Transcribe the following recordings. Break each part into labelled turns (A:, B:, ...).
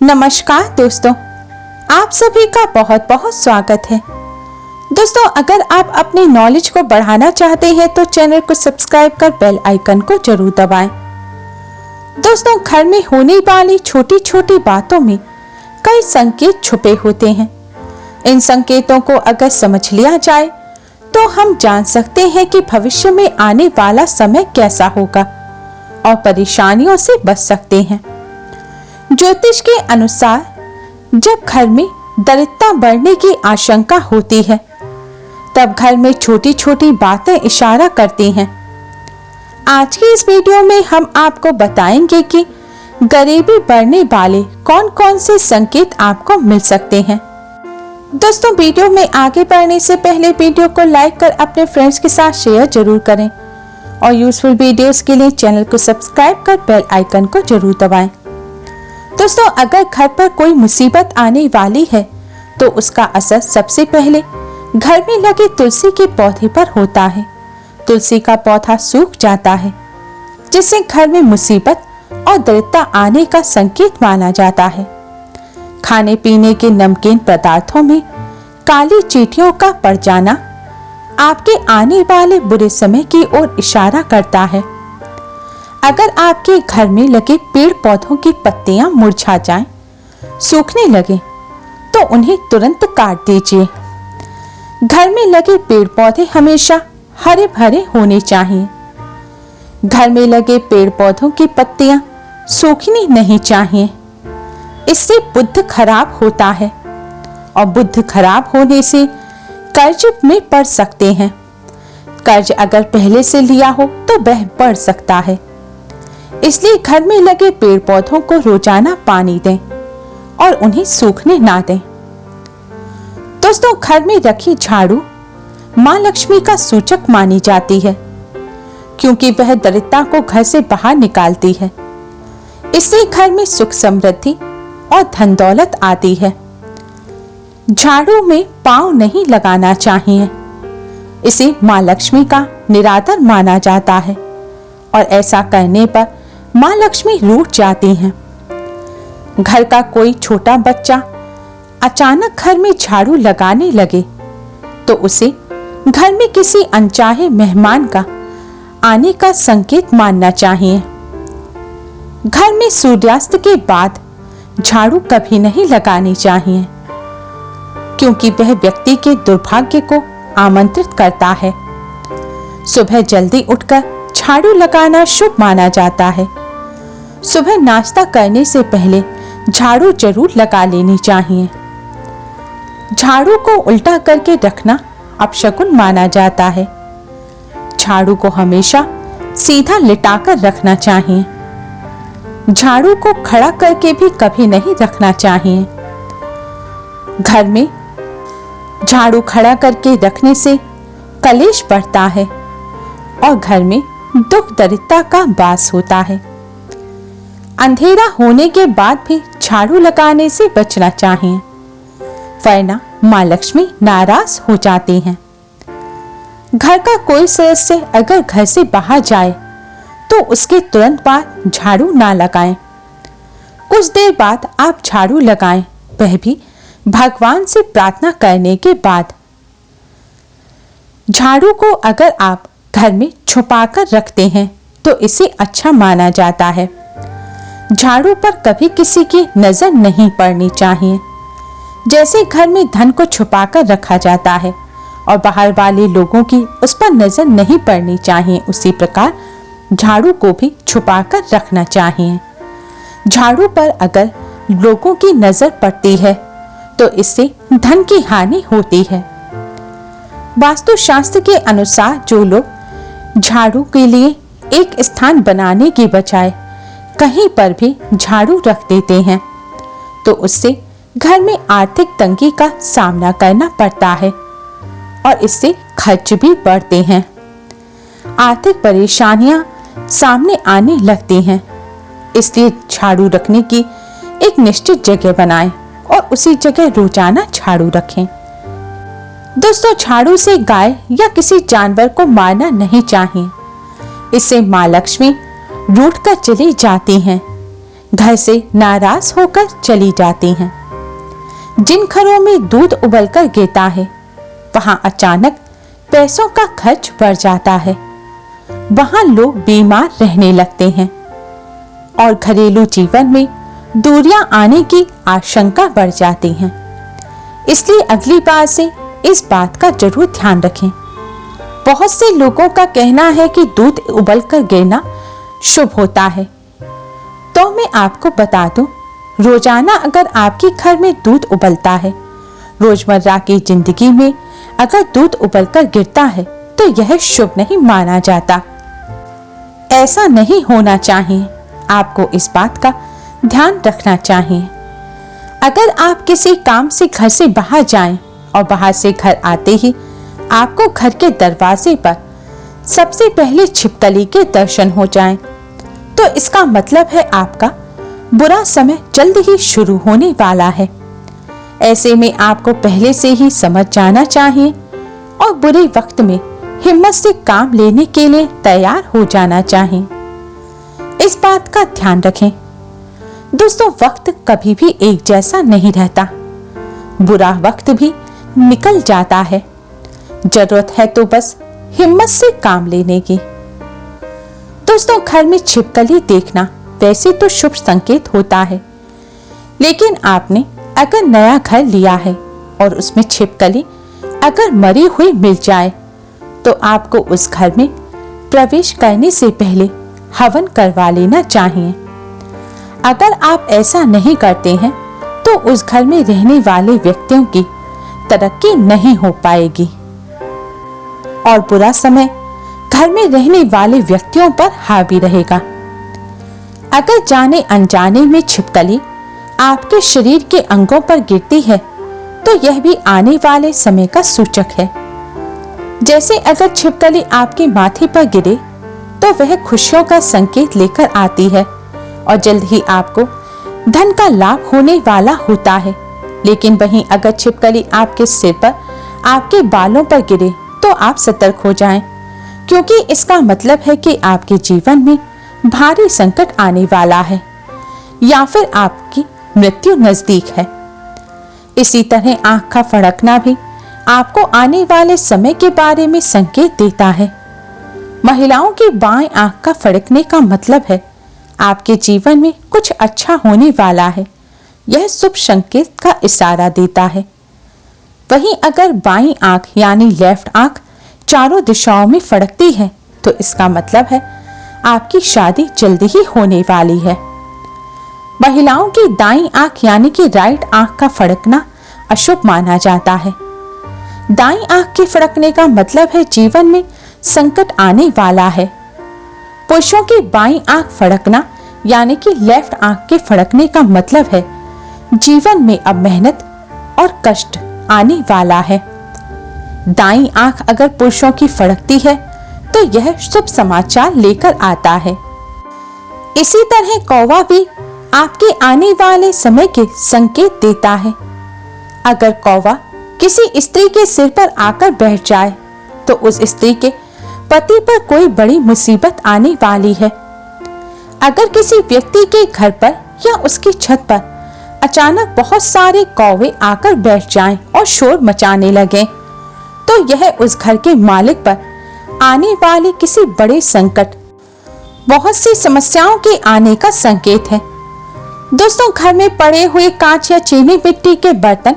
A: नमस्कार दोस्तों, आप सभी का बहुत बहुत स्वागत है। दोस्तों, अगर आप अपनी नॉलेज को बढ़ाना चाहते हैं तो चैनल को सब्सक्राइब कर बेल आइकन को जरूर दबाएं। दोस्तों, घर में होने वाली छोटी छोटी बातों में कई संकेत छुपे होते हैं। इन संकेतों को अगर समझ लिया जाए तो हम जान सकते हैं कि भविष्य में आने वाला समय कैसा होगा और परेशानियों से बच सकते हैं। ज्योतिष के अनुसार जब घर में दरिद्रता बढ़ने की आशंका होती है तब घर में छोटी छोटी बातें इशारा करती हैं। आज की इस वीडियो में हम आपको बताएंगे कि गरीबी बढ़ने वाले कौन कौन से संकेत आपको मिल सकते हैं। दोस्तों, वीडियो में आगे बढ़ने से पहले वीडियो को लाइक कर अपने फ्रेंड्स के साथ शेयर जरूर करें और यूजफुल वीडियोस के लिए चैनल को सब्सक्राइब कर बेल आइकन को जरूर दबाएं। दोस्तों, अगर घर पर कोई मुसीबत आने वाली है तो उसका असर सबसे पहले घर में लगे तुलसी के पौधे पर होता है। तुलसी का पौधा सूख जाता है जिससे घर में मुसीबत और दरिद्रता आने का संकेत माना जाता है। खाने पीने के नमकीन पदार्थों में काली चींटियों का पड़ जाना आपके आने वाले बुरे समय की ओर इशारा करता है। अगर आपके घर में लगे पेड़ पौधों की पत्तियां मुरझा जाएं, सूखने लगे तो उन्हें तुरंत काट दीजिए। घर में लगे पेड़ पौधे हमेशा हरे भरे होने चाहिए। घर में लगे पेड़ पौधों की पत्तियां सूखनी नहीं चाहिए। इससे बुद्ध खराब होता है और बुद्ध खराब होने से कर्ज में पड़ सकते हैं। कर्ज अगर पहले से लिया हो तो वह बढ़ सकता है। इसलिए घर में लगे पेड़ पौधों को रोजाना पानी दें और उन्हें सूखने ना दें। दोस्तों, घर में रखी झाड़ू मां लक्ष्मी का सूचक मानी जाती है क्योंकि वह दरिद्रता को घर से बाहर निकालती है। इससे घर में सुख समृद्धि और धन दौलत आती है। झाड़ू में पांव नहीं लगाना चाहिए। इसे मां लक्ष्मी का निरादर माना जाता है और ऐसा करने पर मां लक्ष्मी रूठ जाती हैं। घर का कोई छोटा बच्चा अचानक घर में झाड़ू लगाने लगे तो उसे घर में किसी अनचाहे मेहमान का आने का संकेत मानना चाहिए। घर में सूर्यास्त के बाद झाड़ू कभी नहीं लगानी चाहिए क्योंकि वह व्यक्ति के दुर्भाग्य को आमंत्रित करता है। सुबह जल्दी उठकर झाड़ू लगाना शुभ माना जाता है। सुबह नाश्ता करने से पहले झाड़ू जरूर लगा लेनी चाहिए। झाड़ू को उल्टा करके रखना अपशकुन माना जाता है। झाड़ू को हमेशा सीधा लिटाकर रखना चाहिए। झाड़ू को खड़ा करके भी कभी नहीं रखना चाहिए। घर में झाड़ू खड़ा करके रखने से कलेश बढ़ता है और घर में दुख दरिद्रता का वास होता है। अंधेरा होने के बाद भी झाड़ू लगाने से बचना चाहिए, वरना मां लक्ष्मी नाराज हो जाती हैं। घर का कोई सदस्य अगर घर से बाहर जाए तो उसके तुरंत बाद झाड़ू ना लगाएं। कुछ देर बाद आप झाड़ू लगाएं, वह भी भगवान से प्रार्थना करने के बाद। झाड़ू को अगर आप घर में छुपाकर रखते हैं तो इसे अच्छा माना जाता है। झाड़ू पर कभी किसी की नजर नहीं पड़नी चाहिए। जैसे घर में धन को छुपाकर रखा जाता है और बाहर वाले लोगों की उस पर नजर नहीं पड़नी चाहिए, उसी प्रकार झाड़ू को भी छुपाकर रखना चाहिए। झाड़ू पर अगर लोगों की नजर पड़ती है तो इससे धन की हानि होती है। वास्तुशास्त्र के अनुसार जो लोग झाड़ू के लिए एक स्थान बनाने के बजाय कहीं पर भी झाड़ू रख देते हैं तो उससे घर में आर्थिक तंगी का सामना करना पड़ता है और इससे खर्च भी बढ़ते हैं। आर्थिक परेशानियां सामने आने लगती हैं। इसलिए झाड़ू रखने की एक निश्चित जगह बनाएं और उसी जगह रोजाना झाड़ू रखें। दोस्तों, झाड़ू से गाय या किसी जानवर को मारना नहीं चाहिए। इससे मां लक्ष्मी रूठ कर चली जाती हैं। घर से नाराज होकर चली जाती हैं। जिन घरों में दूध उबलकर गिरता है वहां अचानक पैसों का खर्च बढ़ जाता है, वहां लोग बीमार रहने लगते हैं और घरेलू जीवन में दूरियां आने की आशंका बढ़ जाती हैं। इसलिए अगली बार से इस बात का जरूर ध्यान रखें। बहुत से लोगों का कहना है कि दूध उबलकर गिरना शुभ होता है, तो मैं आपको बता दूं, रोजाना अगर आपके घर में दूध उबलता है, रोजमर्रा की जिंदगी में अगर दूध उबलकर गिरता है तो यह शुभ नहीं माना जाता। ऐसा नहीं होना चाहिए। आपको इस बात का ध्यान रखना चाहिए। अगर आप किसी काम से घर से बाहर जाएं और बाहर से घर आते ही आपको घर के दरवाजे पर सबसे पहले छिपकली के दर्शन हो जाएं, तो इसका मतलब है आपका बुरा समय जल्द ही शुरू होने वाला है। ऐसे में आपको पहले से ही समझ जाना चाहिए और बुरे वक्त में हिम्मत से काम लेने के लिए तैयार हो जाना चाहिए। इस बात का ध्यान रखें। दोस्तों, वक्त कभी भी एक जैसा नहीं रहता। बुरा वक्त भी निकल जाता है। जरूरत है तो बस हिम्मत से काम लेने की। दोस्तों, घर में छिपकली देखना वैसे तो शुभ संकेत होता है, लेकिन आपने अगर नया घर लिया है और उसमें छिपकली अगर मरी हुई मिल जाए तो आपको उस घर में प्रवेश करने से पहले हवन करवा लेना चाहिए। अगर आप ऐसा नहीं करते हैं तो उस घर में रहने वाले व्यक्तियों की तरक्की नहीं हो पाएगी और बुरा समय घर में रहने वाले व्यक्तियों पर हावी रहेगा। अगर जाने अनजाने में छिपकली आपके शरीर के अंगों पर गिरती है तो यह भी आने वाले समय का सूचक है। जैसे अगर छिपकली आपके माथे पर गिरे तो वह खुशियों का संकेत लेकर आती है और जल्द ही आपको धन का लाभ होने वाला होता है। लेकिन वहीं अगर छिपकली आपके सिर पर, आपके बालों पर गिरे तो आप सतर्क हो जाएं, क्योंकि इसका मतलब है कि आपके जीवन में भारी संकट आने वाला है या फिर आपकी मृत्यु नजदीक है। इसी तरह आंख का फड़कना भी आपको आने वाले समय के बारे में संकेत देता है। महिलाओं की बाएं आंख का फड़कने का मतलब है आपके जीवन में कुछ अच्छा होने वाला है। यह शुभ संकेत का इशारा देता है। वहीं अगर बाईं आंख यानी लेफ्ट आंख चारों दिशाओं में फड़कती है तो इसका मतलब है आपकी शादी जल्दी ही होने वाली है। महिलाओं की दाईं आंख यानी कि राइट आंख का फड़कना अशुभ माना जाता है। दाईं आंख के फड़कने का मतलब है जीवन में संकट आने वाला है। पुरुषों की बाईं आंख फड़कना यानी कि लेफ्ट आंख के फड़कने का मतलब है जीवन में अब मेहनत और कष्ट आने वाला है। दाईं आंख अगर पुरुषों की फड़कती है तो यह शुभ समाचार लेकर आता है। इसी तरह कौवा भी आपके आने वाले समय के संकेत देता है। अगर कौवा किसी स्त्री के सिर पर आकर बैठ जाए तो उस स्त्री के पति पर कोई बड़ी मुसीबत आने वाली है। अगर किसी व्यक्ति के घर पर या उसकी छत पर अचानक बहुत सारे कौवे आकर बैठ जाएं और शोर मचाने लगें, तो यह उस घर के मालिक पर आने वाले किसी बड़े संकट, बहुत सी समस्याओं के आने का संकेत है। दोस्तों, घर में पड़े हुए कांच या चीनी मिट्टी के बर्तन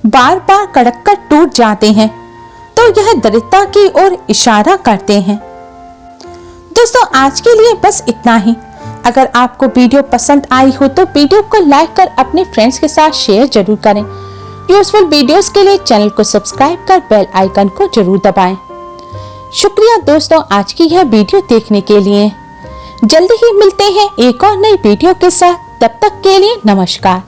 A: बार बार कड़क कर टूट जाते हैं तो यह दरिद्रता की ओर इशारा करते हैं। दोस्तों, आज के लिए बस इतना ही। अगर आपको वीडियो पसंद आई हो तो वीडियो को लाइक कर अपने फ्रेंड्स के साथ शेयर जरूर करें। यूजफुल वीडियोस के लिए चैनल को सब्सक्राइब कर बेल आइकन को जरूर दबाएं। शुक्रिया दोस्तों आज की यह वीडियो देखने के लिए। जल्दी ही मिलते हैं एक और नई वीडियो के साथ। तब तक के लिए नमस्कार।